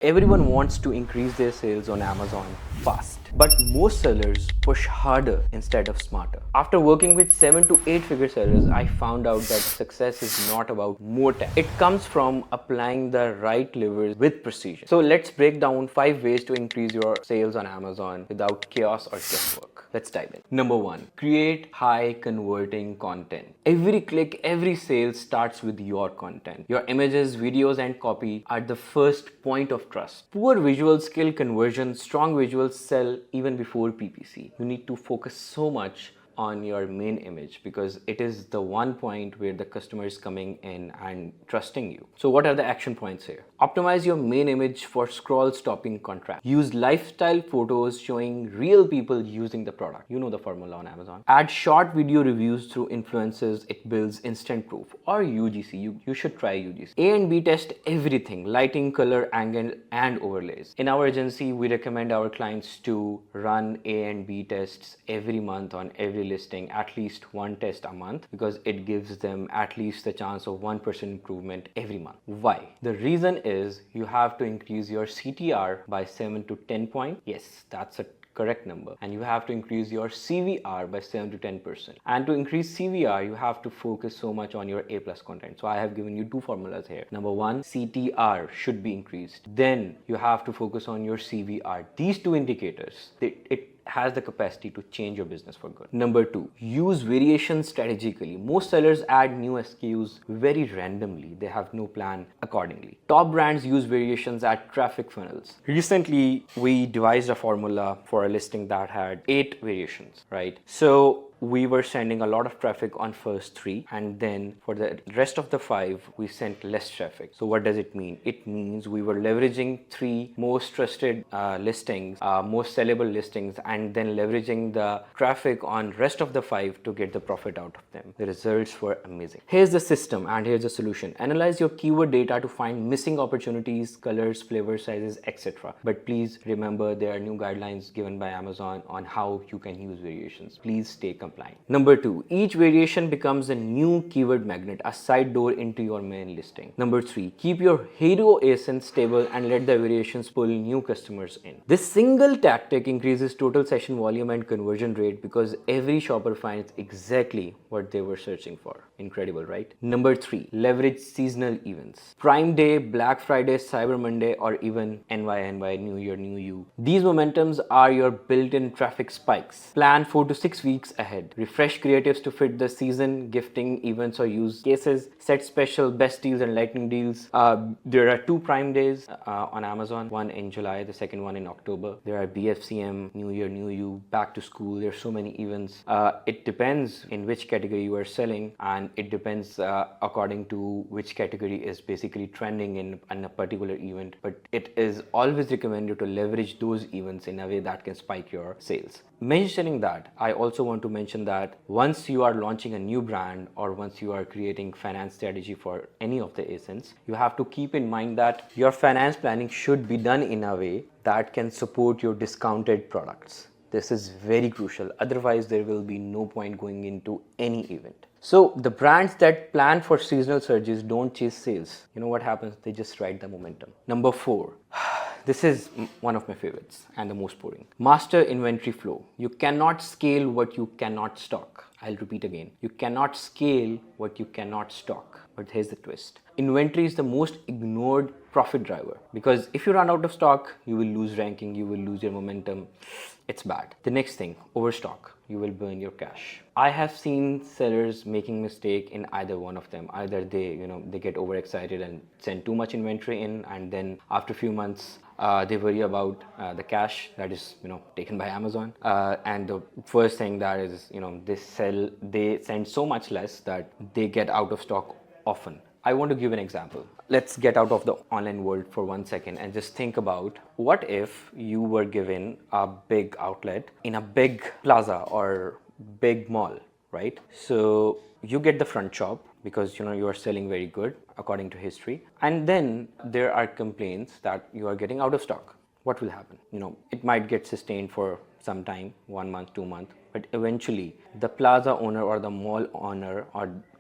Everyone wants to increase their sales on Amazon fast, but most sellers push harder instead of smarter. After working with 7 to 8 figure sellers, I found out that success is not about more tech. It comes from applying the right levers with precision. So let's break down 5 ways to increase your sales on Amazon without chaos or guesswork. Let's dive in. Number 1, create high converting content. Every click, every sale starts with your content. Your images, videos, and copy are the first point of trust. Poor visuals kill conversion, strong visuals sell even before PPC. You need to focus so much on your main image because it is the one point where the customer is coming in and trusting you. So what are the action points here? Optimize your main image for scroll stopping contrast. Use lifestyle photos showing real people using the product. You know the formula on Amazon. Add short video reviews through influencers. It builds instant proof. Or UGC. You should try UGC. A and B test everything. Lighting, color, angle, and overlays. In our agency, we recommend our clients to run A and B tests every month on every listing, at least one test a month, because it gives them at least the chance of 1% improvement every month. Why? The reason is you have to increase your CTR by 7 to 10 points. Yes, that's a correct number. And you have to increase your CVR by 7 to 10%. And to increase CVR, you have to focus so much on your A+ content. So I have given you 2 formulas here. Number 1, CTR should be increased. Then you have to focus on your CVR. These 2 indicators, it has the capacity to change your business for good. Number 2, use variations strategically. Most sellers add new SKUs very randomly. They have no plan accordingly. Top brands use variations at traffic funnels. Recently, we devised a formula for a listing that had 8 variations, right? So we were sending a lot of traffic on first 3, and then for the rest of the 5 we sent less traffic. So what does it mean? It means we were leveraging 3 most trusted listings, most sellable listings, and then leveraging the traffic on rest of the 5 to get the profit out of them. The results were amazing. Here's the system and here's the solution. Analyze your keyword data to find missing opportunities, colors, flavor, sizes, etc. But please remember, there are new guidelines given by Amazon on how you can use variations. Please stay compliant. Number 2, each variation becomes a new keyword magnet, a side door into your main listing. Number 3, keep your hero ASIN stable and let the variations pull new customers in. This single tactic increases total session volume and conversion rate because every shopper finds exactly what they were searching for. Incredible, right? Number 3, leverage seasonal events. Prime Day, Black Friday, Cyber Monday, or even NYNY, New Year, New You. These momentums are your built-in traffic spikes. Plan 4 to 6 weeks ahead. Refresh creatives to fit the season, gifting events or use cases. Set special best deals and lightning deals. There are 2 Prime Days on Amazon. One in July, the second one in October. There are BFCM, New Year, New You, back to school. There's so many events. It depends in which category you are selling, and it depends according to which category is basically trending in a particular event. But it is always recommended to leverage those events in a way that can spike your sales. Mentioning that, I also want to mention that once you are launching a new brand or once you are creating finance strategy for any of the ASINs, you have to keep in mind that your finance planning should be done in a way that can support your discounted products. This is very crucial. Otherwise, there will be no point going into any event. So the brands that plan for seasonal surges don't chase sales. You know what happens? They just ride the momentum. Number 4. This is one of my favorites and the most boring. Master inventory flow. You cannot scale what you cannot stock. I'll repeat again. You cannot scale what you cannot stock. But here's the twist. Inventory is the most ignored profit driver, because if you run out of stock, you will lose ranking, you will lose your momentum. It's bad. The next thing, overstock. You will burn your cash. I have seen sellers making mistake in either one of them. Either they get overexcited and send too much inventory in, and then after a few months, they worry about the cash that is taken by Amazon. And the first thing that is they send so much less that they get out of stock often. I want to give an example. Let's get out of the online world for 1 second and just think about, what if you were given a big outlet in a big plaza or big mall, right? So you get the front shop because you are selling very good according to history, and then there are complaints that you are getting out of stock. What will happen? It might get sustained for sometime, 1 month, 2 months, but eventually the plaza owner or the mall owner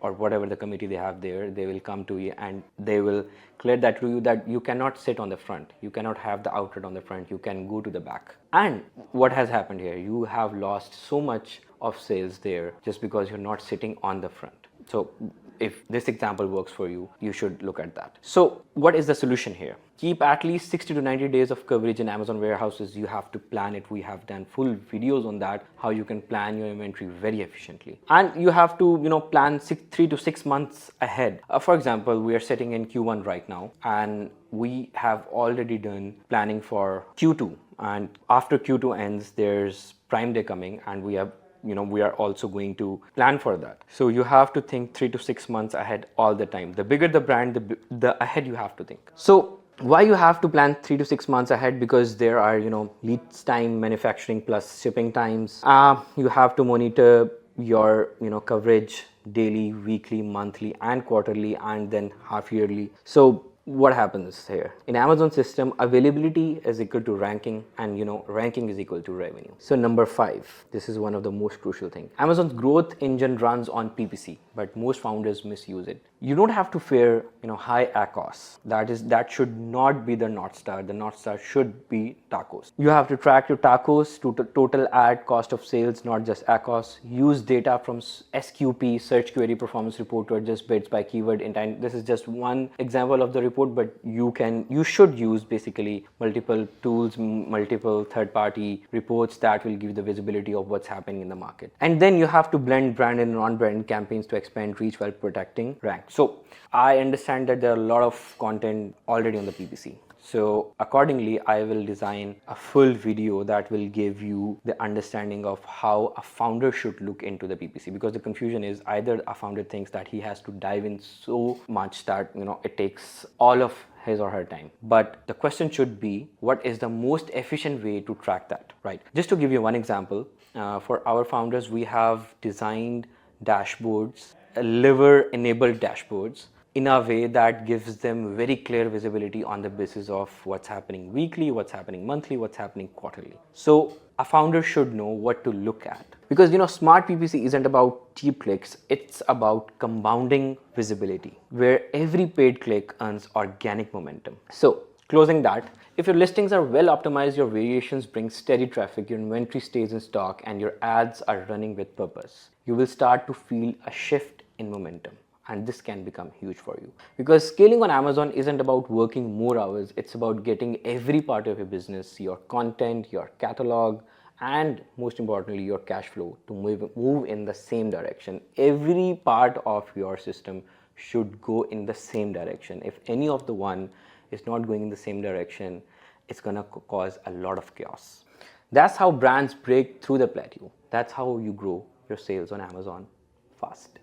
or whatever the committee they have there, they will come to you and they will clear that to you that you cannot sit on the front, you cannot have the outlet on the front, you can go to the back. And what has happened here, you have lost so much of sales there just because you're not sitting on the front. So if this example works for you, you should look at that. So what is the solution here? Keep at least 60 to 90 days of coverage in Amazon warehouses. You have to plan it. We have done full videos on that, how you can plan your inventory very efficiently. And you have to, plan 3 to 6 months ahead. For example, we are sitting in Q1 right now, and we have already done planning for Q2. And after Q2 ends, there's Prime Day coming, and we are also going to plan for that. So you have to think 3 to 6 months ahead all the time. The bigger the brand, the ahead you have to think. So why you have to plan 3 to 6 months ahead? Because there are, lead time, manufacturing plus shipping times. You have to monitor your, coverage daily, weekly, monthly, and quarterly, and then half yearly. So what happens here? In Amazon system, availability is equal to ranking, and ranking is equal to revenue. So number 5, this is one of the most crucial things. Amazon's growth engine runs on PPC, but most founders misuse it. You don't have to fear, high ACOS. That should not be the North Star. The North Star should be tacos. You have to track your tacos to total ad cost of sales, not just ACOS. Use data from SQP, Search Query Performance Report, to adjust bids by keyword intent. This is just one example of the report, but you should use basically multiple tools, multiple third-party reports that will give you the visibility of what's happening in the market. And then you have to blend brand and non-brand campaigns to expand reach while protecting rank. So I understand that there are a lot of content already on the PPC. So accordingly, I will design a full video that will give you the understanding of how a founder should look into the PPC, because the confusion is either a founder thinks that he has to dive in so much that it takes all of his or her time. But the question should be, what is the most efficient way to track that, right? Just to give you one example, for our founders, we have designed dashboards, liver-enabled dashboards, in a way that gives them very clear visibility on the basis of what's happening weekly, what's happening monthly, what's happening quarterly. So a founder should know what to look at, because smart PPC isn't about cheap clicks, it's about compounding visibility, where every paid click earns organic momentum. So closing that, if your listings are well optimized, your variations bring steady traffic, your inventory stays in stock, and your ads are running with purpose, you will start to feel a shift in momentum. And this can become huge for you, because scaling on Amazon isn't about working more hours. It's about getting every part of your business, your content, your catalog, and most importantly, your cash flow to move in the same direction. Every part of your system should go in the same direction. If any of the one is not going in the same direction, it's gonna cause a lot of chaos. That's how brands break through the plateau. That's how you grow your sales on Amazon fast.